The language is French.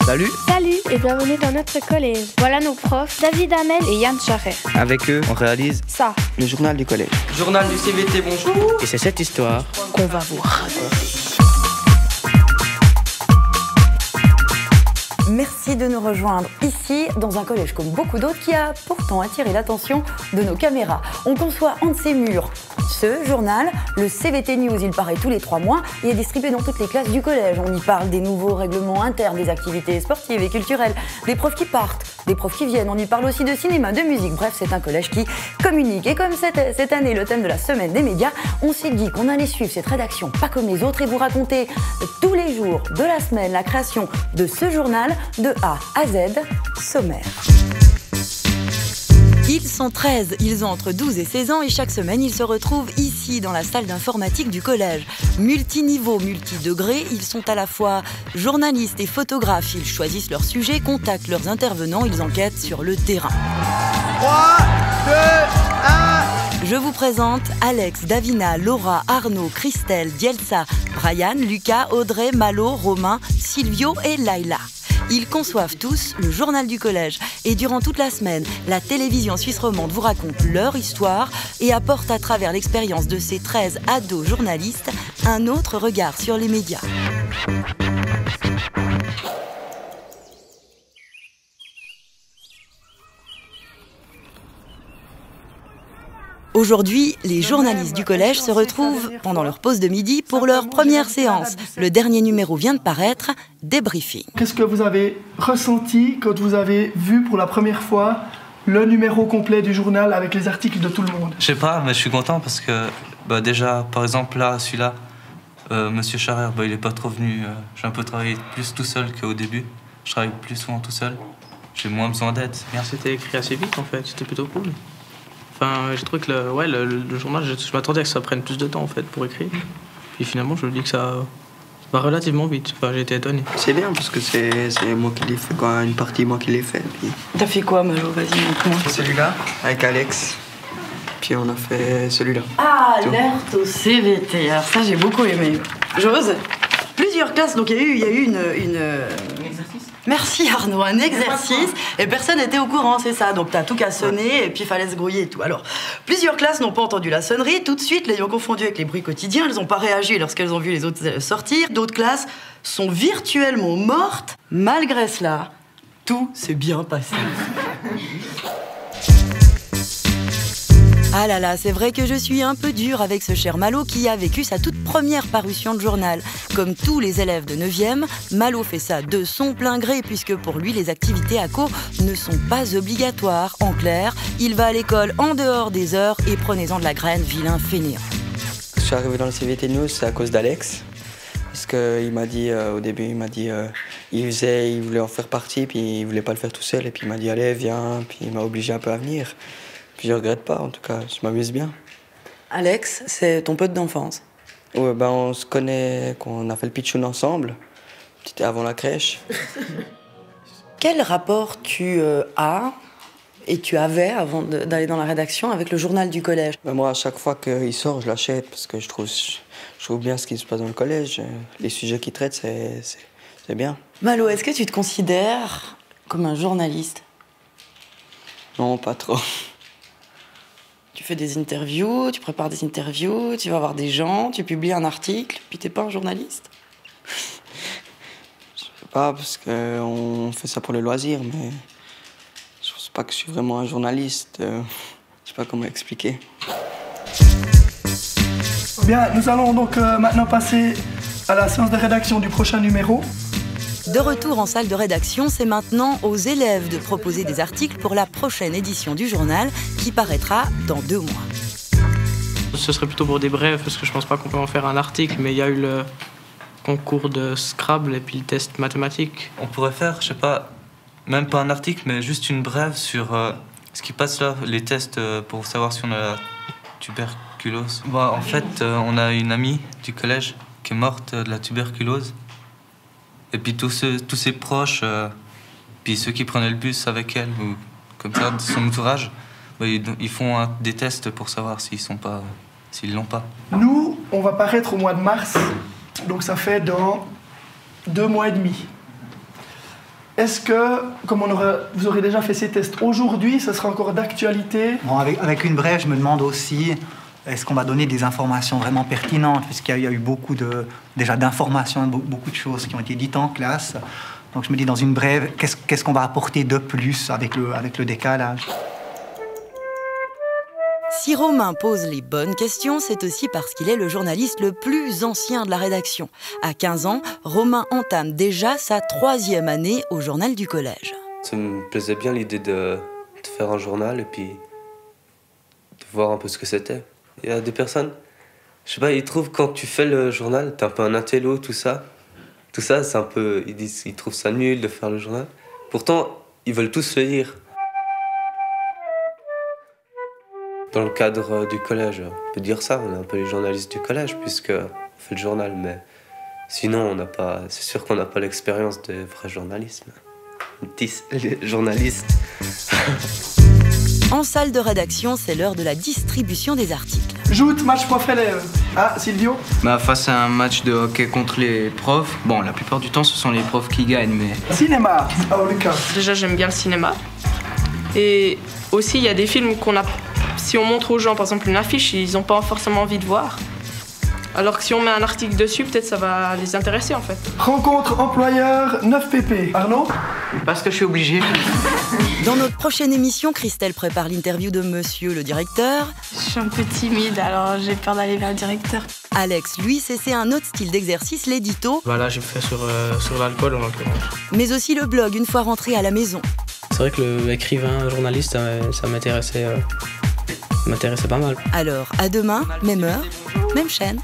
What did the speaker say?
Salut. Salut et bienvenue dans notre collège. Voilà nos profs, David Hamel et Yann Charret. Avec eux, on réalise ça, le journal du collège. Journal du CVT, bonjour. Et c'est cette histoire qu'on va vous raconter. Merci de nous rejoindre ici, dans un collège comme beaucoup d'autres qui a pourtant attiré l'attention de nos caméras. On conçoit en de ses murs ce journal, le CVT News. Il paraît tous les 3 mois et est distribué dans toutes les classes du collège. On y parle des nouveaux règlements internes, des activités sportives et culturelles, des profs qui partent, des profs qui viennent. On y parle aussi de cinéma, de musique. Bref, c'est un collège qui communique. Et comme cette année, le thème de la semaine des médias, on s'est dit qu'on allait suivre cette rédaction pas comme les autres et vous raconter tous les jours de la semaine la création de ce journal de A à Z, sommaire. Ils sont 13, ils ont entre 12 et 16 ans et chaque semaine ils se retrouvent ici dans la salle d'informatique du collège. Multiniveau, multidegrés, ils sont à la fois journalistes et photographes. Ils choisissent leur sujet, contactent leurs intervenants, ils enquêtent sur le terrain. 3, 2, 1... Je vous présente Alex, Davina, Laura, Arnaud, Christelle, Dielsa, Brian, Lucas, Audrey, Malo, Romain, Silvio et Laila. Ils conçoivent tous le journal du collège. Et durant toute la semaine, la télévision suisse romande vous raconte leur histoire et apporte à travers l'expérience de ces 13 ados journalistes un autre regard sur les médias. Aujourd'hui, les journalistes du collège se retrouvent pendant leur pause de midi pour leur première séance. Le dernier numéro vient de paraître, débriefing. Qu'est-ce que vous avez ressenti quand vous avez vu pour la première fois le numéro complet du journal avec les articles de tout le monde? Je sais pas, mais je suis content parce que déjà, par exemple, là, celui-là, Monsieur Charrer, il est pas trop venu. J'ai un peu travaillé plus tout seul qu'au début. Je travaille plus souvent tout seul. J'ai moins besoin d'aide. C'était écrit assez vite en fait, c'était plutôt cool. Enfin, j'ai trouvé que le journal, je m'attendais à que ça prenne plus de temps en fait pour écrire. Puis finalement, je me dis que ça va relativement vite. Enfin, j'ai été étonné. C'est bien parce que c'est moi qui l'ai fait, quoi, une partie moi qui l'ai fait. Puis... T'as fait quoi, Malo? Vas-y, montre-moi. Celui-là, avec Alex. Puis on a fait celui-là. Ah, alerte au CVT. Alors ça, j'ai beaucoup aimé. J'ose. Plusieurs classes, donc il y a eu une... Merci Arnaud, un exercice et personne n'était au courant, c'est ça. Donc t'as tout qu'à sonner et puis il fallait se grouiller et tout. Alors, plusieurs classes n'ont pas entendu la sonnerie. Tout de suite, l'ayant confondu avec les bruits quotidiens, elles n'ont pas réagi lorsqu'elles ont vu les autres sortir. D'autres classes sont virtuellement mortes. Malgré cela, tout s'est bien passé. Ah là là, c'est vrai que je suis un peu dure avec ce cher Malo qui a vécu sa toute première parution de journal. Comme tous les élèves de 9e, Malo fait ça de son plein gré puisque pour lui, les activités à co ne sont pas obligatoires. En clair, il va à l'école en dehors des heures et prenez-en de la graine, vilain fainéant. Je suis arrivé dans le CVT News, c'est à cause d'Alex. Parce qu'il m'a dit, au début, il voulait en faire partie, puis il voulait pas le faire tout seul. Et puis il m'a dit, allez, viens, puis il m'a obligé un peu à venir. Puis je regrette pas, en tout cas, je m'amuse bien. Alex, c'est ton pote d'enfance? Ouais, on se connaît, on a fait le pitchoun ensemble, c'était avant la crèche. Quel rapport tu as et tu avais avant d'aller dans la rédaction avec le journal du collège? Moi, à chaque fois qu'il sort, je l'achète parce que je trouve bien ce qui se passe dans le collège. Les sujets qu'il traite, c'est bien. Malo, est-ce que tu te considères comme un journaliste? Non, pas trop. Tu fais des interviews, tu prépares des interviews, tu vas voir des gens, tu publies un article, puis t'es pas un journaliste? Je sais pas, parce qu'on fait ça pour le loisir, mais je pense pas que je suis vraiment un journaliste. Je sais pas comment expliquer. Bien, nous allons donc maintenant passer à la séance de rédaction du prochain numéro. De retour en salle de rédaction, c'est maintenant aux élèves de proposer des articles pour la prochaine édition du journal qui paraîtra dans 2 mois. Ce serait plutôt pour des brèves parce que je pense pas qu'on peut en faire un article, mais il y a eu le concours de Scrabble et puis le test mathématique. On pourrait faire, je sais pas, même pas un article, mais juste une brève sur ce qui passe là, les tests pour savoir si on a la tuberculose. En fait, on a une amie du collège qui est morte de la tuberculose. Et puis tous ses proches, puis ceux qui prenaient le bus avec elle, ou comme ça, de son entourage, ils font des tests pour savoir s'ils l'ont pas. Nous, on va paraître au mois de mars, donc ça fait dans 2 mois et demi. Est-ce que, comme vous aurez déjà fait ces tests aujourd'hui, ça sera encore d'actualité? Bon, avec une brève, je me demande aussi, est-ce qu'on va donner des informations vraiment pertinentes? Puisqu'il y a eu beaucoup déjà d'informations, beaucoup de choses qui ont été dites en classe. Donc je me dis, dans une brève, qu'est-ce qu'on va apporter de plus avec le décalage? Si Romain pose les bonnes questions, c'est aussi parce qu'il est le journaliste le plus ancien de la rédaction. À 15 ans, Romain entame déjà sa 3e année au journal du collège. Ça me plaisait bien l'idée de faire un journal et puis de voir un peu ce que c'était. Il y a des personnes, je sais pas, ils trouvent quand tu fais le journal, t'es un peu un intello, tout ça. Tout ça, c'est un peu, ils trouvent ça nul de faire le journal. Pourtant, ils veulent tous le lire. Dans le cadre du collège, on peut dire ça, on est un peu les journalistes du collège puisqu'on fait le journal, mais sinon c'est sûr qu'on n'a pas l'expérience des vrais journalistes. Les journalistes. En salle de rédaction, c'est l'heure de la distribution des articles. Joute, match prof-élève. Ah, Silvio? Face à un match de hockey contre les profs, bon, la plupart du temps, ce sont les profs qui gagnent, mais... Cinéma. Oh, Lucas. Déjà, j'aime bien le cinéma. Et aussi, il y a des films qu'on a... Si on montre aux gens, par exemple, une affiche, ils n'ont pas forcément envie de voir. Alors que si on met un article dessus, peut-être ça va les intéresser, en fait. Rencontre employeur 9 pp. Arnaud? Parce que je suis obligé. Dans notre prochaine émission, Christelle prépare l'interview de Monsieur le directeur. Je suis un peu timide, alors j'ai peur d'aller vers le directeur. Alex, lui, c'est un autre style d'exercice, l'édito. Là, j'ai fait sur l'alcool, en l'occurrence. Mais aussi le blog, une fois rentré à la maison. C'est vrai que l'écrivain, journaliste, ça m'intéressait pas mal. Alors, à demain, même heure, même chaîne.